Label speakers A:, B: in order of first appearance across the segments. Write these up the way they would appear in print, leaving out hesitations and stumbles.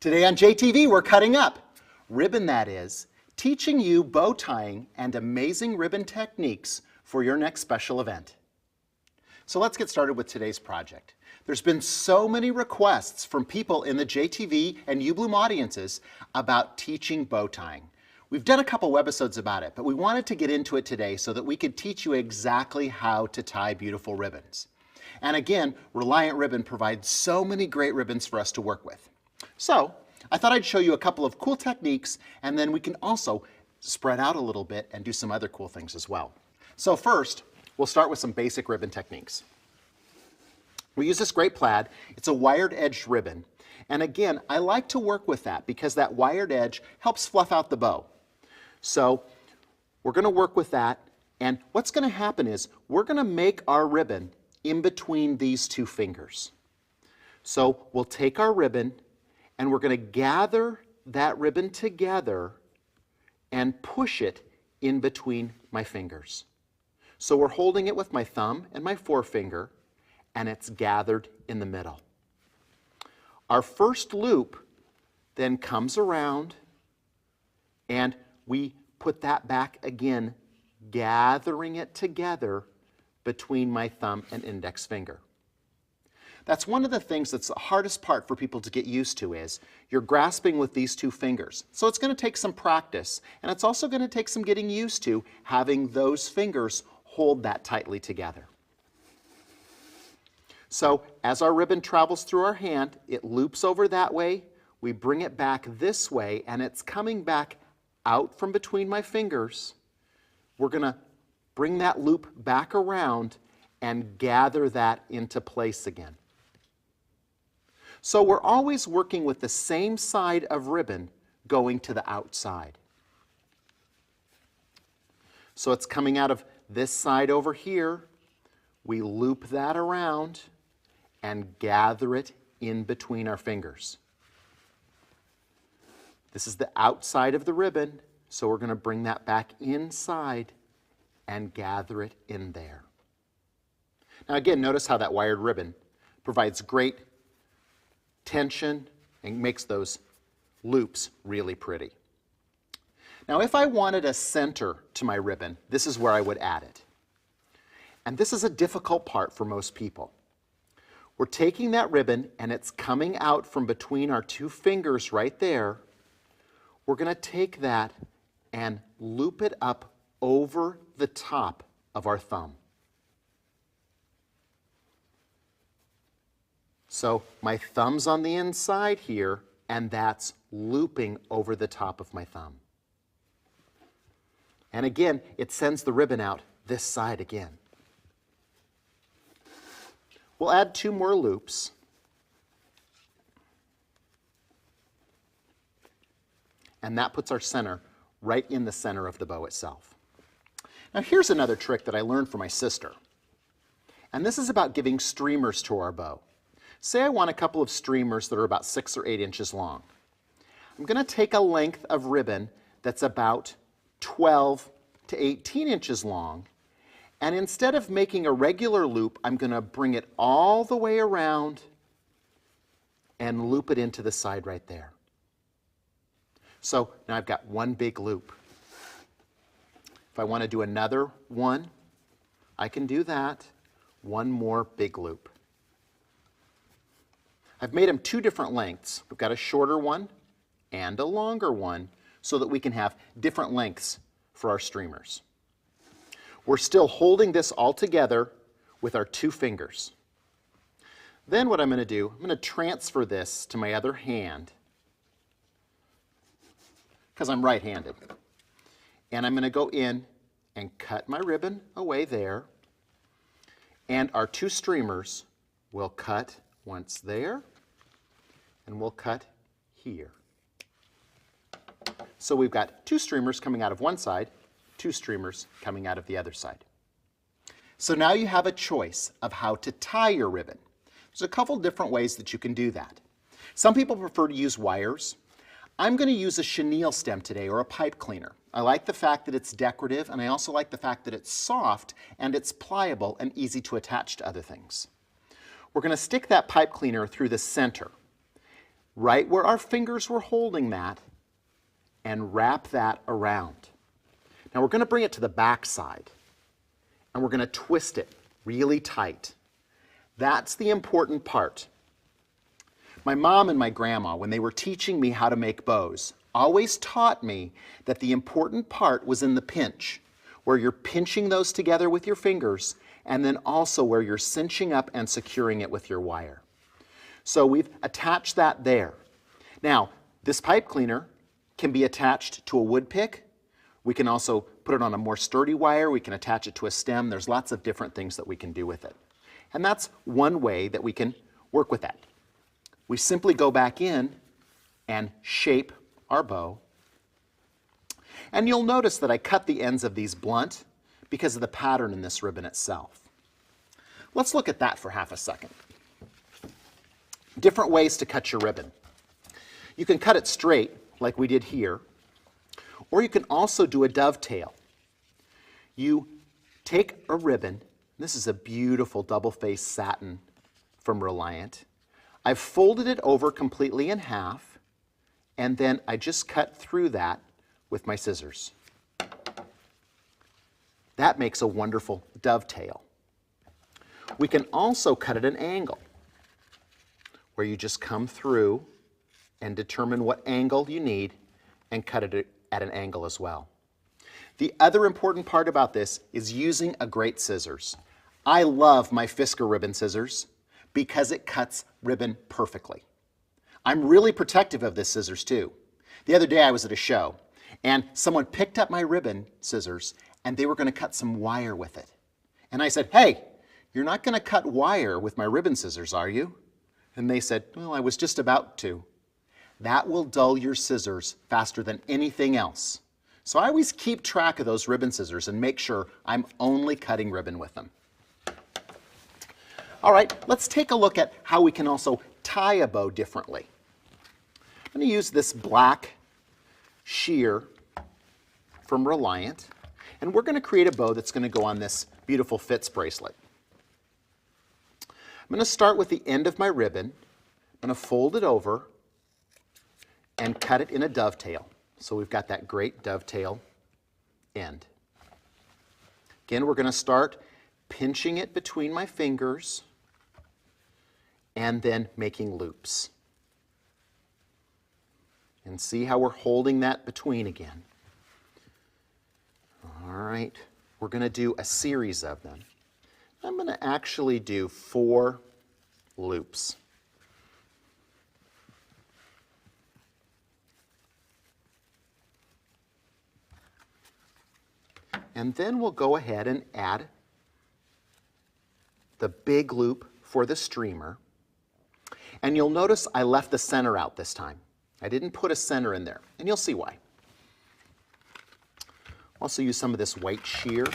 A: Today on JTV, we're cutting up. Ribbon, that is, teaching you bow tying and amazing ribbon techniques for your next special event. So let's get started with today's project. There's been so many requests from people in the JTV and UBloom audiences about teaching bow tying. We've done a couple webisodes about it, but we wanted to get into it today so that we could teach you exactly how to tie beautiful ribbons. And again, Reliant Ribbon provides so many great ribbons for us to work with. So I thought I'd show you a couple of cool techniques, and then we can also spread out a little bit and do some other cool things as well. So first, we'll start with some basic ribbon techniques. We use this great plaid. It's a wired edged ribbon. And again, I like to work with that because that wired edge helps fluff out the bow. So we're going to work with that, and what's going to happen is we're going to make our ribbon in between these two fingers. So we'll take our ribbon and we're going to gather that ribbon together and push it in between my fingers. So we're holding it with my thumb and my forefinger, and it's gathered in the middle. Our first loop then comes around and we put that back again, gathering it together between my thumb and index finger. That's one of the things that's the hardest part for people to get used to is you're grasping with these two fingers. So it's going to take some practice, and it's also going to take some getting used to having those fingers hold that tightly together. So as our ribbon travels through our hand, it loops over that way, we bring it back this way, and it's coming back out from between my fingers. We're going to bring that loop back around and gather that into place again. So we're always working with the same side of ribbon going to the outside. So it's coming out of this side over here. We loop that around and gather it in between our fingers. This is the outside of the ribbon, so we're going to bring that back inside and gather it in there. Now again, notice how that wired ribbon provides great tension and makes those loops really pretty. Now if I wanted a center to my ribbon, this is where I would add it. And this is a difficult part for most people. We're taking that ribbon and it's coming out from between our two fingers right there. We're going to take that and loop it up over the top of our thumb. So my thumb's on the inside here, and that's looping over the top of my thumb. And again, it sends the ribbon out this side again. We'll add 2 more loops. And that puts our center right in the center of the bow itself. Now here's another trick that I learned from my sister. And this is about giving streamers to our bow. Say I want a couple of streamers that are about 6 or 8 inches long. I'm going to take a length of ribbon that's about 12 to 18 inches long, and instead of making a regular loop, I'm going to bring it all the way around and loop it into the side right there. So now I've got one big loop. If I want to do another one, I can do that. One more big loop. I've made them 2 different lengths. We've got a shorter one and a longer one so that we can have different lengths for our streamers. We're still holding this all together with our 2 fingers. Then what I'm going to do, I'm going to transfer this to my other hand because I'm right-handed. And I'm going to go in and cut my ribbon away there. And our 2 streamers will cut once there, and we'll cut here. So we've got 2 streamers coming out of one side, 2 streamers coming out of the other side. So now you have a choice of how to tie your ribbon. There's a couple different ways that you can do that. Some people prefer to use wires. I'm going to use a chenille stem today, or a pipe cleaner. I like the fact that it's decorative, and I also like the fact that it's soft and it's pliable and easy to attach to other things. We're going to stick that pipe cleaner through the center. right where our fingers were holding that, and wrap that around. Now we're going to bring it to the back side, and we're going to twist it really tight. That's the important part. My mom and my grandma, when they were teaching me how to make bows, always taught me that the important part was in the pinch, where you're pinching those together with your fingers, and then also where you're cinching up and securing it with your wire. So we've attached that there. Now, this pipe cleaner can be attached to a wood pick. We can also put it on a more sturdy wire. We can attach it to a stem. There's lots of different things that we can do with it. And that's one way that we can work with that. We simply go back in and shape our bow. And you'll notice that I cut the ends of these blunt because of the pattern in this ribbon itself. Let's look at that for half a second. Different ways to cut your ribbon. You can cut it straight, like we did here, or you can also do a dovetail. You take a ribbon. This is a beautiful double-faced satin from Reliant. I've folded it over completely in half, and then I just cut through that with my scissors. That makes a wonderful dovetail. We can also cut at an angle, where you just come through and determine what angle you need and cut it at an angle as well. The other important part about this is using a great scissors. I love my Fisker ribbon scissors because it cuts ribbon perfectly. I'm really protective of this scissors too. The other day I was at a show and someone picked up my ribbon scissors and they were going to cut some wire with it. And I said, "Hey, you're not going to cut wire with my ribbon scissors, are you?" And they said, "Well, I was just about to." That will dull your scissors faster than anything else. So I always keep track of those ribbon scissors and make sure I'm only cutting ribbon with them. All right, let's take a look at how we can also tie a bow differently. I'm going to use this black sheer from Reliant, and we're going to create a bow that's going to go on this beautiful Fitz bracelet. I'm going to start with the end of my ribbon. I'm going to fold it over and cut it in a dovetail. So we've got that great dovetail end. Again, we're going to start pinching it between my fingers and then making loops. And see how we're holding that between again. All right, we're going to do a series of them. I'm going to actually do 4 loops. And then we'll go ahead and add the big loop for the streamer. And you'll notice I left the center out this time. I didn't put a center in there, and you'll see why. Also use some of this white sheer. And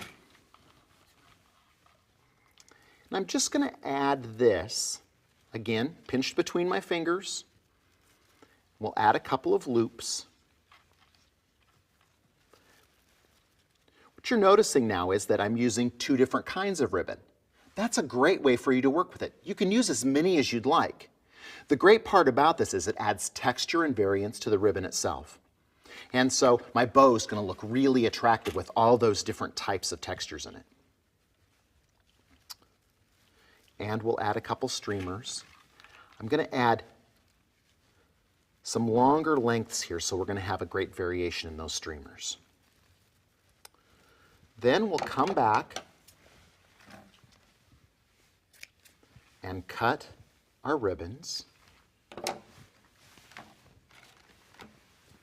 A: I'm just going to add this, again, pinched between my fingers. We'll add a couple of loops. What you're noticing now is that I'm using 2 different kinds of ribbon. That's a great way for you to work with it. You can use as many as you'd like. The great part about this is it adds texture and variance to the ribbon itself. And so my bow is going to look really attractive with all those different types of textures in it. And we'll add a couple streamers. I'm going to add some longer lengths here, so we're going to have a great variation in those streamers. Then we'll come back and cut our ribbons.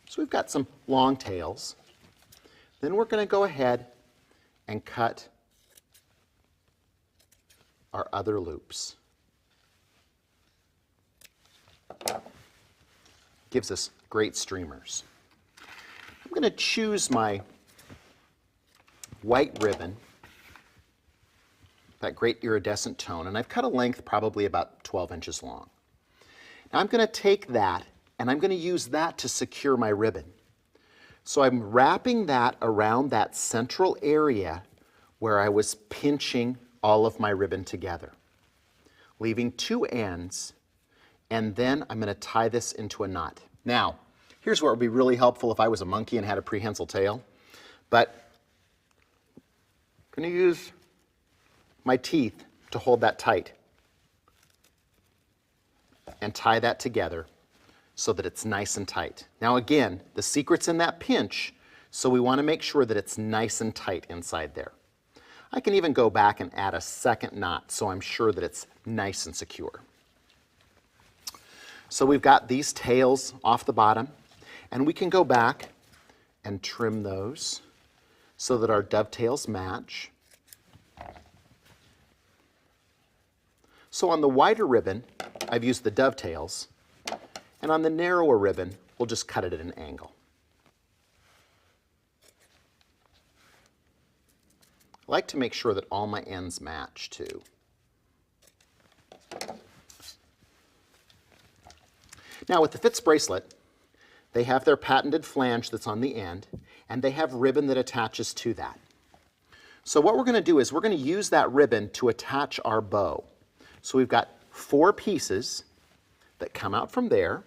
A: So we've got some long tails. Then we're going to go ahead and cut our other loops. Gives us great streamers. I'm going to choose my white ribbon, that great iridescent tone, and I've cut a length probably about 12 inches long. Now I'm going to take that and I'm going to use that to secure my ribbon. So I'm wrapping that around that central area where I was pinching all of my ribbon together, leaving 2 ends, and then I'm going to tie this into a knot. Now, here's where it would be really helpful if I was a monkey and had a prehensile tail, but I'm going to use my teeth to hold that tight and tie that together so that it's nice and tight. Now again, the secret's in that pinch, so we want to make sure that it's nice and tight inside there. I can even go back and add a second knot so I'm sure that it's nice and secure. So we've got these tails off the bottom, and we can go back and trim those so that our dovetails match. So on the wider ribbon, I've used the dovetails, and on the narrower ribbon, we'll just cut it at an angle. I like to make sure that all my ends match too. Now with the Fitz bracelet, they have their patented flange that's on the end, and they have ribbon that attaches to that. So what we're going to do is we're going to use that ribbon to attach our bow. So we've got 4 pieces that come out from there,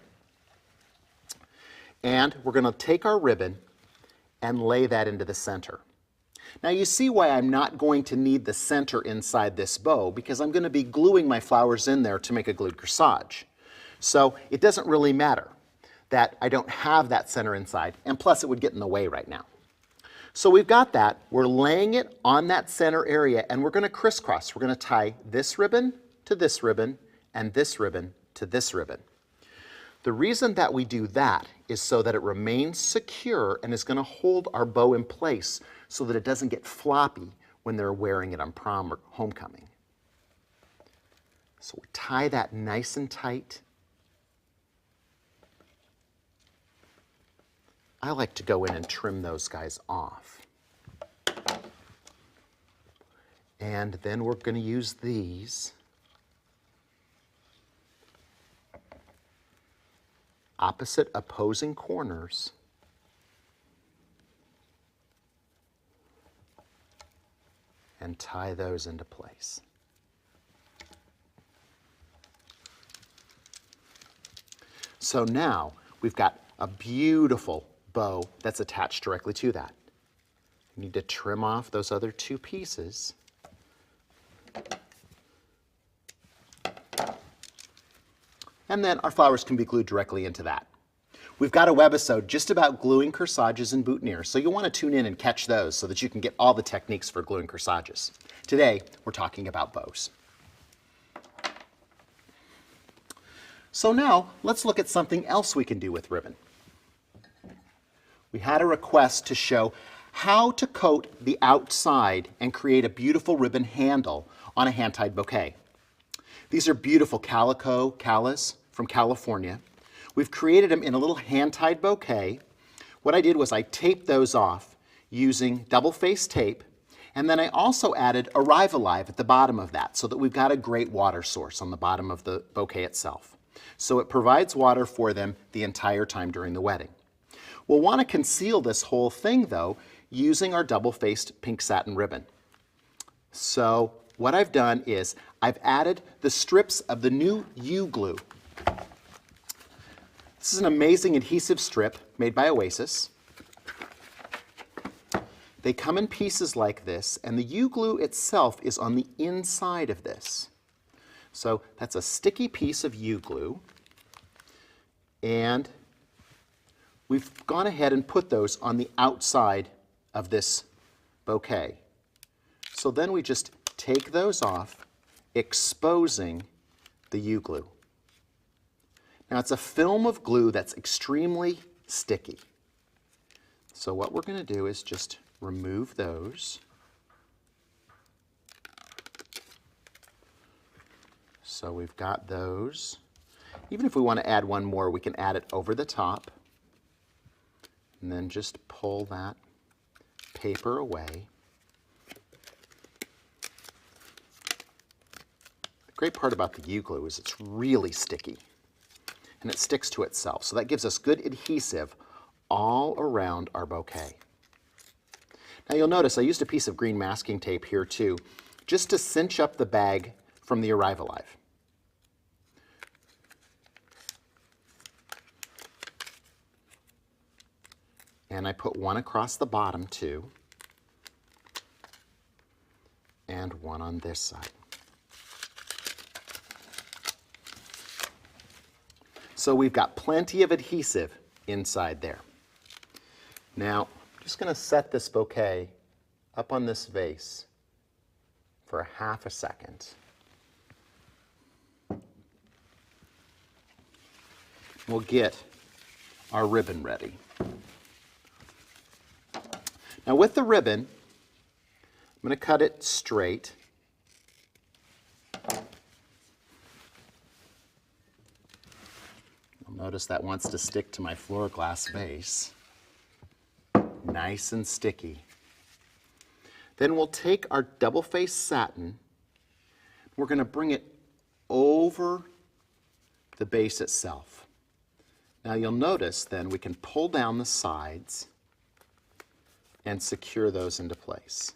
A: and we're going to take our ribbon and lay that into the center. Now you see why I'm not going to need the center inside this bow, because I'm going to be gluing my flowers in there to make a glued corsage. So it doesn't really matter that I don't have that center inside, and plus it would get in the way right now. So we've got that, we're laying it on that center area, and we're going to crisscross. We're going to tie this ribbon to this ribbon and this ribbon to this ribbon. The reason that we do that is so that it remains secure and is going to hold our bow in place so that it doesn't get floppy when they're wearing it on prom or homecoming. So we tie that nice and tight. I like to go in and trim those guys off. And then we're going to use these opposite opposing corners and tie those into place. So now we've got a beautiful bow that's attached directly to that. You need to trim off those other 2 pieces. And then our flowers can be glued directly into that. We've got a webisode just about gluing corsages and boutonnieres, so you'll want to tune in and catch those so that you can get all the techniques for gluing corsages. Today, we're talking about bows. So now, let's look at something else we can do with ribbon. We had a request to show how to coat the outside and create a beautiful ribbon handle on a hand-tied bouquet. These are beautiful calico callas from California. We've created them in a little hand-tied bouquet. What I did was I taped those off using double-faced tape, and then I also added Arrive Alive at the bottom of that so that we've got a great water source on the bottom of the bouquet itself. So it provides water for them the entire time during the wedding. We'll want to conceal this whole thing though using our double-faced pink satin ribbon. So what I've done is I've added the strips of the new U-glue. This is an amazing adhesive strip made by Oasis. They come in pieces like this, and the U-glue itself is on the inside of this. So that's a sticky piece of U-glue, and we've gone ahead and put those on the outside of this bouquet. So then we just take those off, exposing the U-glue. Now it's a film of glue that's extremely sticky. So what we're going to do is just remove those. So we've got those. Even if we want to add one more, we can add it over the top. And then just pull that paper away. The great part about the U-glue is it's really sticky and it sticks to itself. So that gives us good adhesive all around our bouquet. Now you'll notice I used a piece of green masking tape here too, just to cinch up the bag from the Arrive Alive. And I put one across the bottom too, and one on this side. So we've got plenty of adhesive inside there. Now, I'm just going to set this bouquet up on this vase for half a second. We'll get our ribbon ready. Now with the ribbon, I'm going to cut it straight. You'll notice that wants to stick to my floor glass vase. Nice and sticky. Then we'll take our double-faced satin. We're going to bring it over the base itself. Now you'll notice then we can pull down the sides and secure those into place.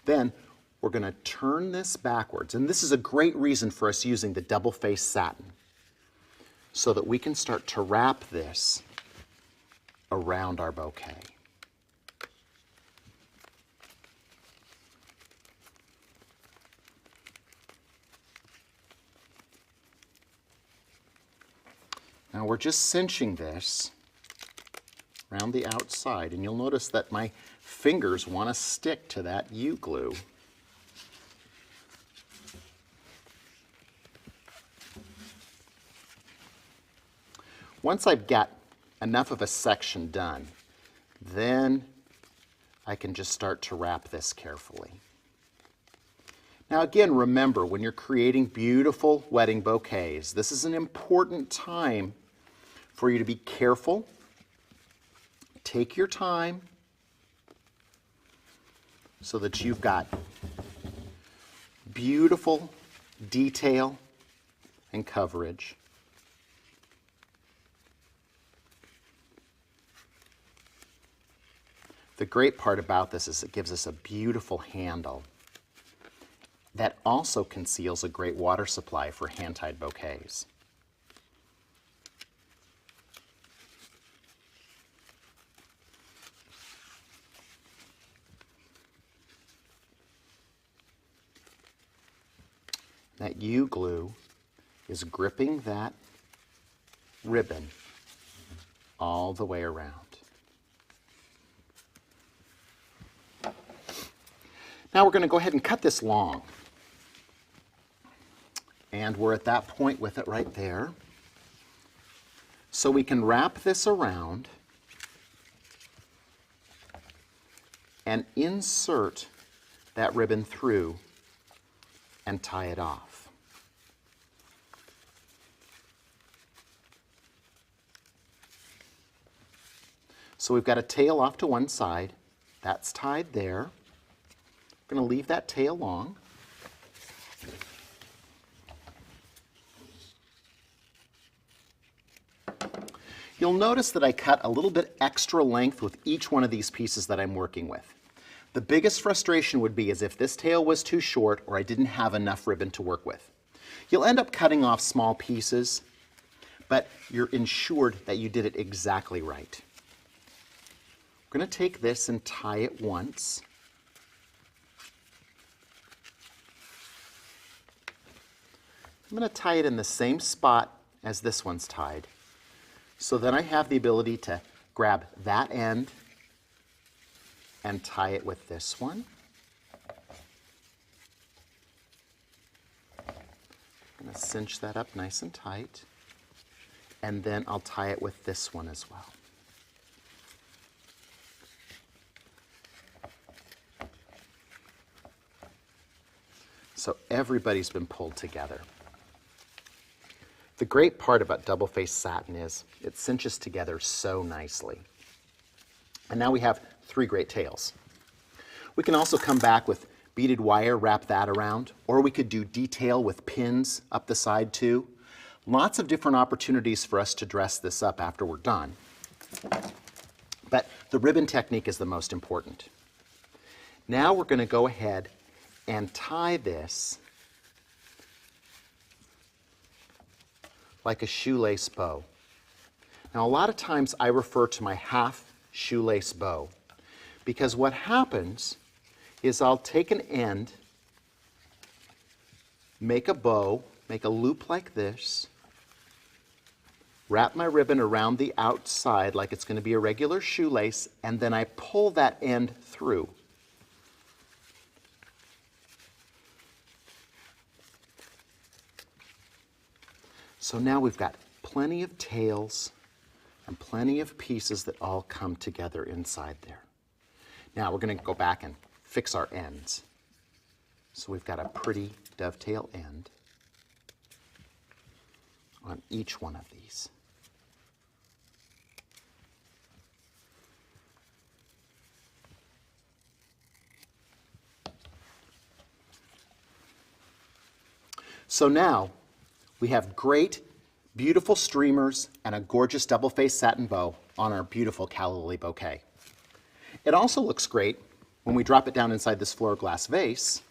A: Then we're going to turn this backwards, and this is a great reason for us using the double-faced satin, so that we can start to wrap this around our bouquet. Now we're just cinching this around the outside, and you'll notice that my fingers want to stick to that U-glue. Once I've got enough of a section done, then I can just start to wrap this carefully. Now again, remember, when you're creating beautiful wedding bouquets, this is an important time for you to be careful. Take your time so that you've got beautiful detail and coverage. The great part about this is it gives us a beautiful handle that also conceals a great water supply for hand-tied bouquets. That U-glue is gripping that ribbon all the way around. Now we're going to go ahead and cut this long. And we're at that point with it right there. So we can wrap this around and insert that ribbon through and tie it off. So we've got a tail off to one side. That's tied there. We're going to leave that tail long. You'll notice that I cut a little bit extra length with each one of these pieces that I'm working with. The biggest frustration would be is if this tail was too short or I didn't have enough ribbon to work with. You'll end up cutting off small pieces, but you're ensured that you did it exactly right. We're going to take this and tie it once. I'm going to tie it in the same spot as this one's tied. So then I have the ability to grab that end and tie it with this one. I'm going to cinch that up nice and tight. And then I'll tie it with this one as well. So everybody's been pulled together. The great part about double-faced satin is it cinches together so nicely. And now we have three great tails. We can also come back with beaded wire, wrap that around, or we could do detail with pins up the side too. Lots of different opportunities for us to dress this up after we're done. But the ribbon technique is the most important. Now we're going to go ahead and tie this like a shoelace bow. Now, a lot of times I refer to my half shoelace bow because what happens is I'll take an end, make a bow, make a loop like this, wrap my ribbon around the outside like it's going to be a regular shoelace, and then I pull that end through. So now we've got plenty of tails and plenty of pieces that all come together inside there. Now we're going to go back and fix our ends. So we've got a pretty dovetail end on each one of these. So now we have great, beautiful streamers and a gorgeous double-faced satin bow on our beautiful calla lily bouquet. It also looks great when we drop it down inside this floor glass vase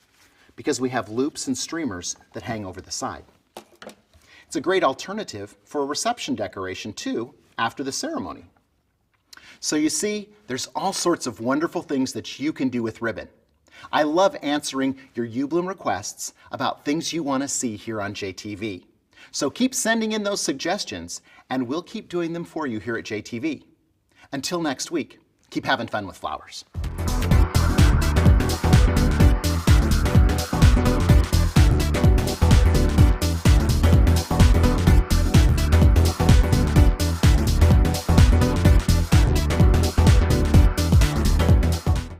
A: because we have loops and streamers that hang over the side. It's a great alternative for a reception decoration too after the ceremony. So you see, there's all sorts of wonderful things that you can do with ribbon. I love answering your UBloom requests about things you want to see here on JTV. So keep sending in those suggestions and we'll keep doing them for you here at JTV. Until next week, keep having fun with flowers.